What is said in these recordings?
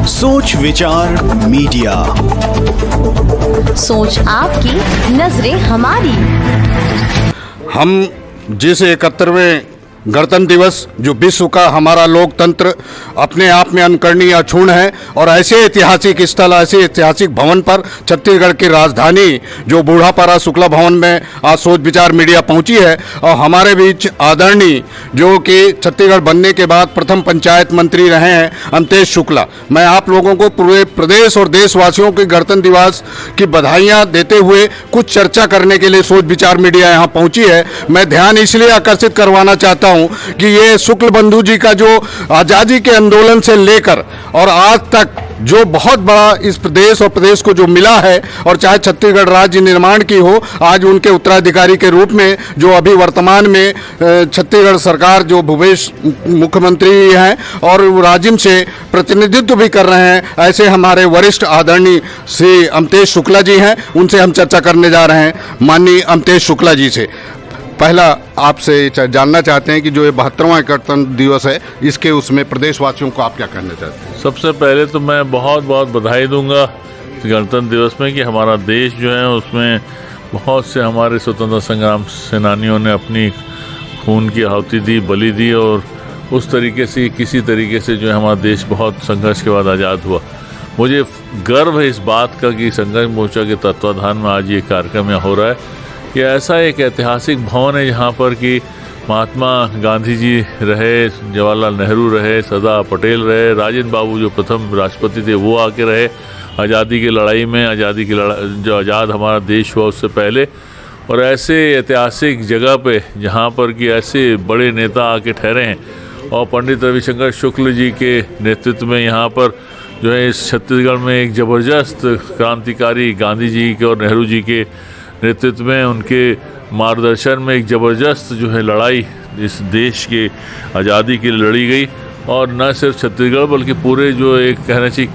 सोच विचार मीडिया, सोच आपकी, नजरें हमारी। हम जिस 71वें गणतंत्र दिवस जो विश्व का हमारा लोकतंत्र अपने आप में अनुकरणीय अक्षुण्ण है, और ऐसे ऐतिहासिक स्थल, ऐसे ऐतिहासिक भवन पर छत्तीसगढ़ की राजधानी जो बूढ़ापारा शुक्ला भवन में आज सोच विचार मीडिया पहुंची है, और हमारे बीच आदरणीय जो कि छत्तीसगढ़ बनने के बाद प्रथम पंचायत मंत्री रहे हैं अमतेश शुक्ला। मैं आप लोगों को पूरे प्रदेश और देशवासियों के गणतंत्र दिवस की बधाइयाँ देते हुए कुछ चर्चा करने के लिए सोच विचार मीडिया यहाँ पहुँची है। मैं ध्यान इसलिए आकर्षित करवाना चाहता हूँ कि ये शुक्ल बंधु जी का जो आज़ादी के आंदोलन से लेकर और आज तक जो बहुत बड़ा इस प्रदेश और प्रदेश को जो मिला है, और चाहे छत्तीसगढ़ राज्य निर्माण की हो, आज उनके उत्तराधिकारी के रूप में जो अभी वर्तमान में छत्तीसगढ़ सरकार जो भूपेश मुख्यमंत्री हैं और राजिम से प्रतिनिधित्व भी कर रहे हैं, ऐसे हमारे वरिष्ठ आदरणीय श्री अमतेश शुक्ला जी हैं। उनसे हम चर्चा करने जा रहे हैं, माननीय अमतेश शुक्ला जी से। पहला आपसे जानना चाहते हैं कि जो ये 72वां गणतंत्र दिवस है, इसके उसमें प्रदेशवासियों को आप क्या कहना चाहते हैं? सबसे पहले तो मैं बहुत बहुत बधाई दूंगा गणतंत्र दिवस में कि हमारा देश जो है उसमें बहुत से हमारे स्वतंत्रता संग्राम सेनानियों ने अपनी खून की आहुति दी, बलि दी, और उस तरीके से किसी तरीके से जो है हमारा देश बहुत संघर्ष के बाद आज़ाद हुआ। मुझे गर्व है इस बात का कि संघर्ष मोर्चा के तत्वाधान में आज ये कार्यक्रम यहाँ हो रहा है। कि ऐसा एक ऐतिहासिक भवन है जहाँ पर कि महात्मा गांधी जी रहे, जवाहरलाल नेहरू रहे, सरदार पटेल रहे, राजेंद्र बाबू जो प्रथम राष्ट्रपति थे वो आके रहे आज़ादी की लड़ाई में, आज़ादी की लड़ाई जो आज़ाद हमारा देश हुआ उससे पहले। और ऐसे ऐतिहासिक जगह पे जहाँ पर कि ऐसे बड़े नेता आके ठहरे हैं, और पंडित रविशंकर शुक्ल जी के नेतृत्व में यहाँ पर जो है इस छत्तीसगढ़ में एक ज़बरदस्त क्रांतिकारी गांधी जी के और नेहरू जी के नेतृत्व में, उनके मार्गदर्शन में एक ज़बरदस्त जो है लड़ाई इस देश के आज़ादी के लिए लड़ी गई। और न सिर्फ छत्तीसगढ़ बल्कि पूरे जो एक कहना चाहिए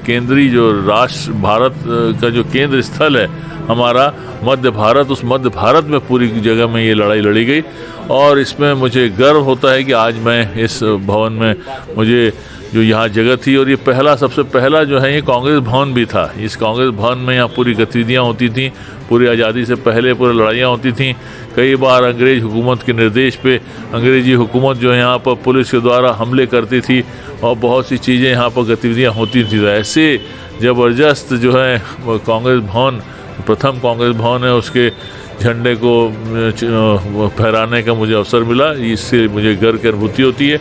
केंद्रीय जो राष्ट्र भारत का जो केंद्र स्थल है हमारा मध्य भारत, उस मध्य भारत में पूरी जगह में ये लड़ाई लड़ी गई। और इसमें मुझे गर्व होता है कि आज मैं इस भवन में मुझे जो यहाँ जगह थी, और ये सबसे पहला जो है ये कांग्रेस भवन भी था। इस कांग्रेस भवन में यहाँ पूरी गतिविधियाँ होती थी, पूरी आज़ादी से पहले पूरी लड़ाइयाँ होती थीं। कई बार अंग्रेज़ हुकूमत के निर्देश पे अंग्रेज़ी हुकूमत जो है यहाँ पर पुलिस के द्वारा हमले करती थी, और बहुत सी चीज़ें यहाँ पर गतिविधियाँ होती थी। तो ऐसे ज़बरदस्त जो है कांग्रेस भवन, प्रथम कांग्रेस भवन है, उसके झंडे को फहराने का मुझे अवसर मिला। इससे मुझे गर्व की अनुभूति होती है,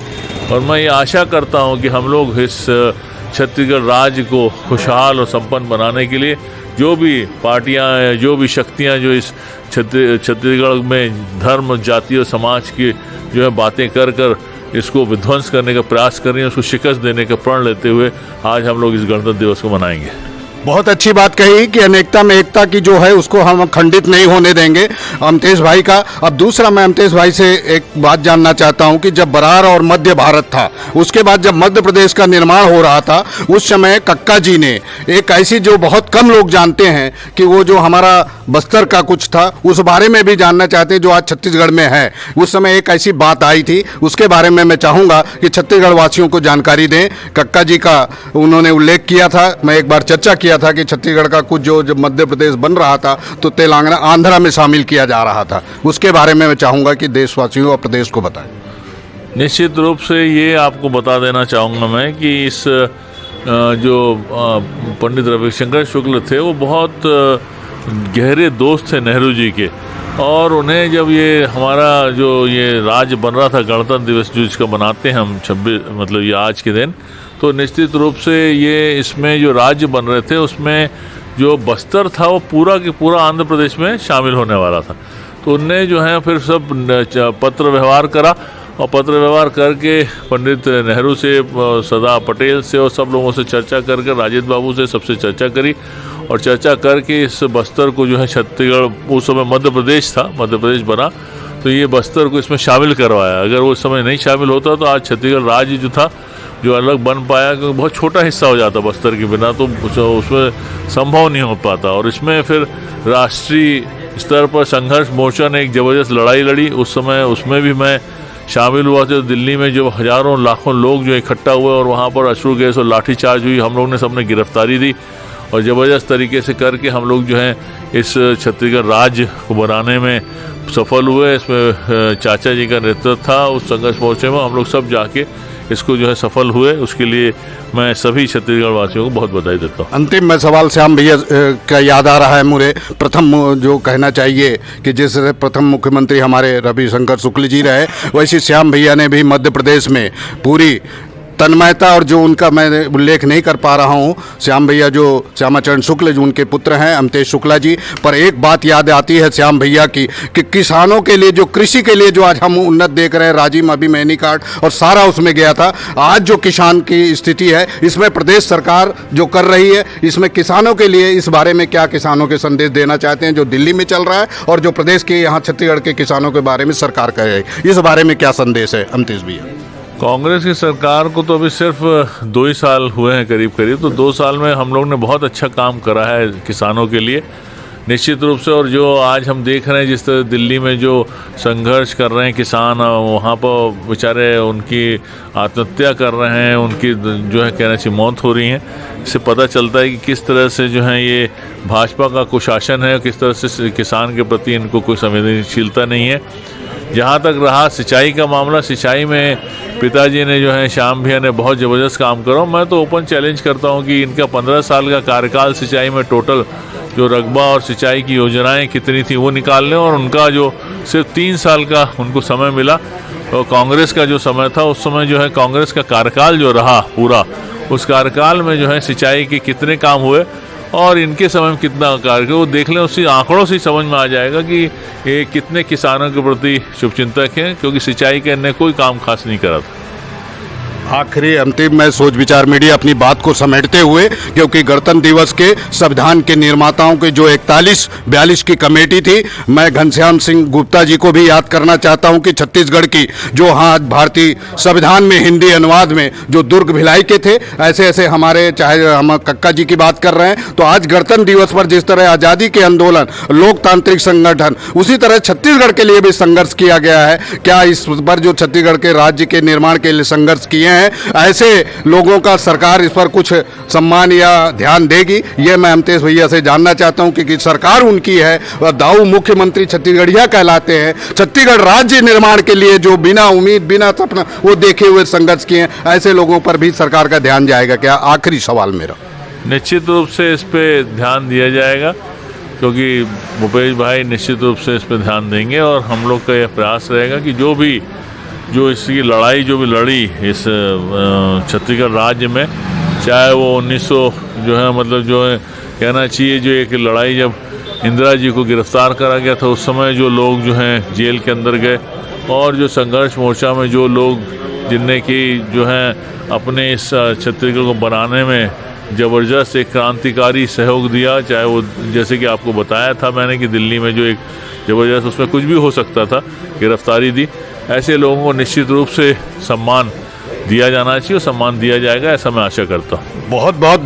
और मैं ये आशा करता हूँ कि हम लोग इस छत्तीसगढ़ राज्य को खुशहाल और संपन्न बनाने के लिए जो भी पार्टियां, जो भी शक्तियां जो इस छत्तीसगढ़ में धर्म, जाति और समाज की जो है बातें कर इसको विध्वंस करने का प्रयास कर रही हैं, उसको शिकस्त देने का प्रण लेते हुए आज हम लोग इस गणतंत्र दिवस को मनाएंगे। बहुत अच्छी बात कही कि अनेकता में एकता की जो है उसको हम खंडित नहीं होने देंगे अमतेश भाई का। अब दूसरा मैं अमतेश भाई से एक बात जानना चाहता हूं कि जब बरार और मध्य भारत था, उसके बाद जब मध्य प्रदेश का निर्माण हो रहा था, उस समय कक्का जी ने एक ऐसी जो बहुत कम लोग जानते हैं कि वो जो हमारा बस्तर का कुछ था, उस बारे में भी जानना चाहते हैं जो आज छत्तीसगढ़ में है। उस समय एक ऐसी बात आई थी, उसके बारे में मैं चाहूँगा कि छत्तीसगढ़ वासियों को जानकारी दें। कक्का जी का उन्होंने उल्लेख किया था, मैं एक बार चर्चा किया था कि छत्तीसगढ़ का कुछ जो जब मध्य प्रदेश बन रहा था तो तेलंगाना, आंध्रा में शामिल किया जा रहा था। उसके बारे में मैं चाहूँगा कि देशवासियों और प्रदेश को बताएं। निश्चित रूप से ये आपको बता देना चाहूँगा मैं कि इस जो पंडित रविशंकर शुक्ल थे वो बहुत गहरे दोस्त थे नेहरू जी के, और उन्हें जब ये हमारा जो ये राज्य बन रहा था गणतंत्र दिवस जो इसका मनाते हैं हम 26 मतलब ये आज के दिन, तो निश्चित रूप से ये इसमें जो राज्य बन रहे थे उसमें जो बस्तर था वो पूरा के पूरा आंध्र प्रदेश में शामिल होने वाला था। तो उनने जो है फिर सब पत्र व्यवहार करा, और पत्र व्यवहार करके पंडित नेहरू से, सरदार पटेल से और सब लोगों से चर्चा करके राजेंद्र बाबू से सबसे चर्चा करी, और चर्चा करके इस बस्तर को जो है छत्तीसगढ़, उस समय मध्य प्रदेश था, मध्य प्रदेश बना, तो ये बस्तर को इसमें शामिल करवाया। अगर वो उस समय नहीं शामिल होता तो आज छत्तीसगढ़ राज्य जो था जो अलग बन पाया, क्योंकि बहुत छोटा हिस्सा हो जाता बस्तर के बिना, तो उसमें संभव नहीं हो पाता। और इसमें फिर राष्ट्रीय स्तर पर संघर्ष मोर्चा ने एक ज़बरदस्त लड़ाई लड़ी उस समय, उसमें भी मैं शामिल हुआ था। दिल्ली में जो हजारों लाखों लोग जो इकट्ठा हुए और वहाँ पर अश्रु गैस और लाठीचार्ज हुई, हम लोग ने सबने गिरफ्तारी दी और ज़बरदस्त तरीके से करके हम लोग जो है इस छत्तीसगढ़ राज्य को बनाने में सफल हुए। इसमें चाचा जी का नेतृत्व था उस संघर्ष मोर्चे में, हम लोग सब जाके इसको जो है सफल हुए। उसके लिए मैं सभी छत्तीसगढ़ वासियों को बहुत बधाई देता हूँ। अंतिम में सवाल श्याम भैया का याद आ रहा है मुझे। प्रथम जो कहना चाहिए कि जिस प्रथम मुख्यमंत्री हमारे रविशंकर शुक्ल जी रहे, वैसे श्याम भैया ने भी मध्य प्रदेश में पूरी तन्मयता, और जो उनका मैं उल्लेख नहीं कर पा रहा हूँ, श्याम भैया जो श्यामाचरण शुक्ल जो उनके पुत्र हैं अमतेश शुक्ला जी, पर एक बात याद आती है श्याम भैया की कि किसानों के लिए, जो कृषि के लिए जो आज हम उन्नत देख रहे हैं, राजीव अभिमन्यु कार्ड और सारा उसमें गया था। आज जो किसान की स्थिति है, इसमें प्रदेश सरकार जो कर रही है, इसमें किसानों के लिए इस बारे में क्या किसानों के संदेश देना चाहते हैं जो दिल्ली में चल रहा है और जो प्रदेश के यहाँ छत्तीसगढ़ के किसानों के बारे में सरकार कर रही है, इस बारे में क्या संदेश है अमतेश भैया? कांग्रेस की सरकार को तो अभी सिर्फ 2 ही साल हुए हैं करीब, तो 2 साल में हम लोग ने बहुत अच्छा काम करा है किसानों के लिए निश्चित रूप से। और जो आज हम देख रहे हैं जिस तरह दिल्ली में जो संघर्ष कर रहे हैं किसान, वहाँ पर बेचारे उनकी आत्महत्या कर रहे हैं, उनकी जो है कहना चाहिए मौत हो रही है। इससे पता चलता है कि किस तरह से जो है ये भाजपा का कुशासन है, किस तरह से किसान के प्रति इनको कोई संवेदनशीलता नहीं है। जहाँ तक रहा सिंचाई का मामला, सिंचाई में पिताजी ने जो है श्याम भैया ने बहुत ज़बरदस्त काम करा। मैं तो ओपन चैलेंज करता हूँ कि इनका 15 साल का कार्यकाल सिंचाई में टोटल जो रकबा और सिंचाई की योजनाएं कितनी थी वो निकाल लें, और उनका जो सिर्फ 3 साल का उनको समय मिला और कांग्रेस का जो समय था उस समय जो है कांग्रेस का कार्यकाल जो रहा पूरा, उस कार्यकाल में जो है सिंचाई के कितने काम हुए और इनके समय में कितना कार्य, वो देख लें, उसी आंकड़ों से समझ में आ जाएगा कि ये कितने किसानों के प्रति शुभचिंतक हैं, क्योंकि सिंचाई का इन्हें कोई काम खास नहीं करा था। आखिरी अंतिम में सोच विचार मीडिया अपनी बात को समेटते हुए, क्योंकि गणतंत्र दिवस के संविधान के निर्माताओं के जो 41-42 की कमेटी थी, मैं घनश्याम सिंह गुप्ता जी को भी याद करना चाहता हूं कि छत्तीसगढ़ की जो हाँ भारतीय संविधान में हिंदी अनुवाद में जो दुर्ग भिलाई के थे, ऐसे ऐसे हमारे, चाहे हम कक्का जी की बात कर रहे हैं, तो आज गणतंत्र दिवस पर जिस तरह आज़ादी के आंदोलन, लोकतांत्रिक संगठन, उसी तरह छत्तीसगढ़ के लिए भी संघर्ष किया गया है। क्या इस पर जो छत्तीसगढ़ के राज्य के निर्माण के लिए संघर्ष किए हैं, ऐसे लोगों का सरकार इस पर कुछ सम्मान या ध्यान देगी? ये मैं अमतेश भैया से जानना चाहता हूं, क्योंकि सरकार उनकी है, वह दाऊ मुख्यमंत्री छत्तीसगढ़िया कहलाते हैं। छत्तीसगढ़ राज्य निर्माण के लिए जो बिना उम्मीद, बिना सपना वो देखे हुए संघर्ष किए, ऐसे लोगों पर भी सरकार का ध्यान जाएगा क्या? आखिरी सवाल मेरा। निश्चित रूप से इस पे ध्यान दिया जाएगा, क्योंकि भूपेश भाई निश्चित रूप से इस पे ध्यान देंगे और हम लोग का यह प्रयास रहेगा कि जो इसकी लड़ाई जो भी लड़ी इस छत्तीसगढ़ राज्य में, चाहे वो 1900 जो है मतलब जो है कहना चाहिए जो एक लड़ाई जब इंदिरा जी को गिरफ्तार करा गया था, उस समय जो लोग जो हैं जेल के अंदर गए, और जो संघर्ष मोर्चा में जो लोग जिनने की जो है अपने इस छत्तीसगढ़ को बनाने में ज़बरदस्त एक क्रांतिकारी सहयोग दिया, चाहे वो जैसे कि आपको बताया था मैंने कि दिल्ली में जो एक ज़बरदस्त उसमें कुछ भी हो सकता था, गिरफ्तारी दी, ऐसे लोगों को निश्चित रूप से सम्मान दिया जाना चाहिए और सम्मान दिया जाएगा, ऐसा मैं आशा करता हूँ। बहुत बहुत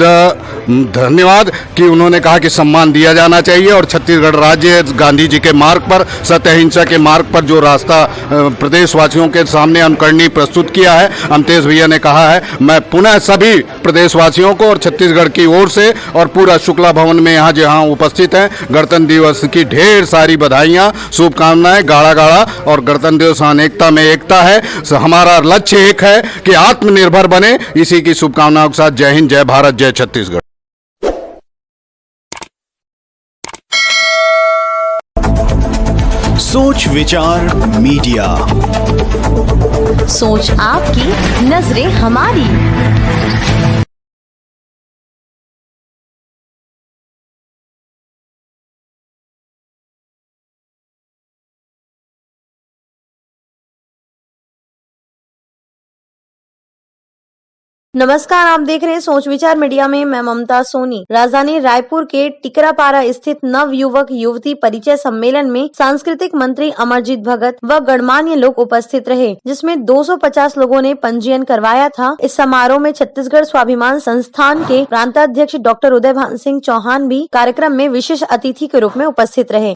धन्यवाद कि उन्होंने कहा कि सम्मान दिया जाना चाहिए, और छत्तीसगढ़ राज्य गांधी जी के मार्ग पर, सत्य अहिंसा के मार्ग पर जो रास्ता प्रदेशवासियों के सामने अनुकरणीय प्रस्तुत किया है, अमतेश भैया ने कहा है। मैं पुनः सभी प्रदेशवासियों को और छत्तीसगढ़ की ओर से और पूरा शुक्ला भवन में यहाँ जहाँ उपस्थित हैं, गणतंत्र दिवस की ढेर सारी बधाइयाँ, शुभकामनाएं। गाढ़ा गाढ़ा और गणतंत्र दिवस अनेकता में एकता है। हमारा लक्ष्य एक है कि आत्मनिर्भर बने। इसी की शुभकामनाओं के साथ जय हिंद, जय भारत, जय छत्तीसगढ़। सोच विचार मीडिया, सोच आपकी, नजरें हमारी। नमस्कार, आप देख रहे हैं सोच विचार मीडिया में। मैं ममता सोनी। राजधानी रायपुर के टिकरापारा स्थित नव युवक युवती परिचय सम्मेलन में सांस्कृतिक मंत्री अमरजीत भगत व गणमान्य लोग उपस्थित रहे, जिसमें 250 लोगों ने पंजीयन करवाया था। इस समारोह में छत्तीसगढ़ स्वाभिमान संस्थान के प्रांताध्यक्ष डॉक्टर उदय भान सिंह चौहान भी कार्यक्रम में विशेष अतिथि के रूप में उपस्थित रहे।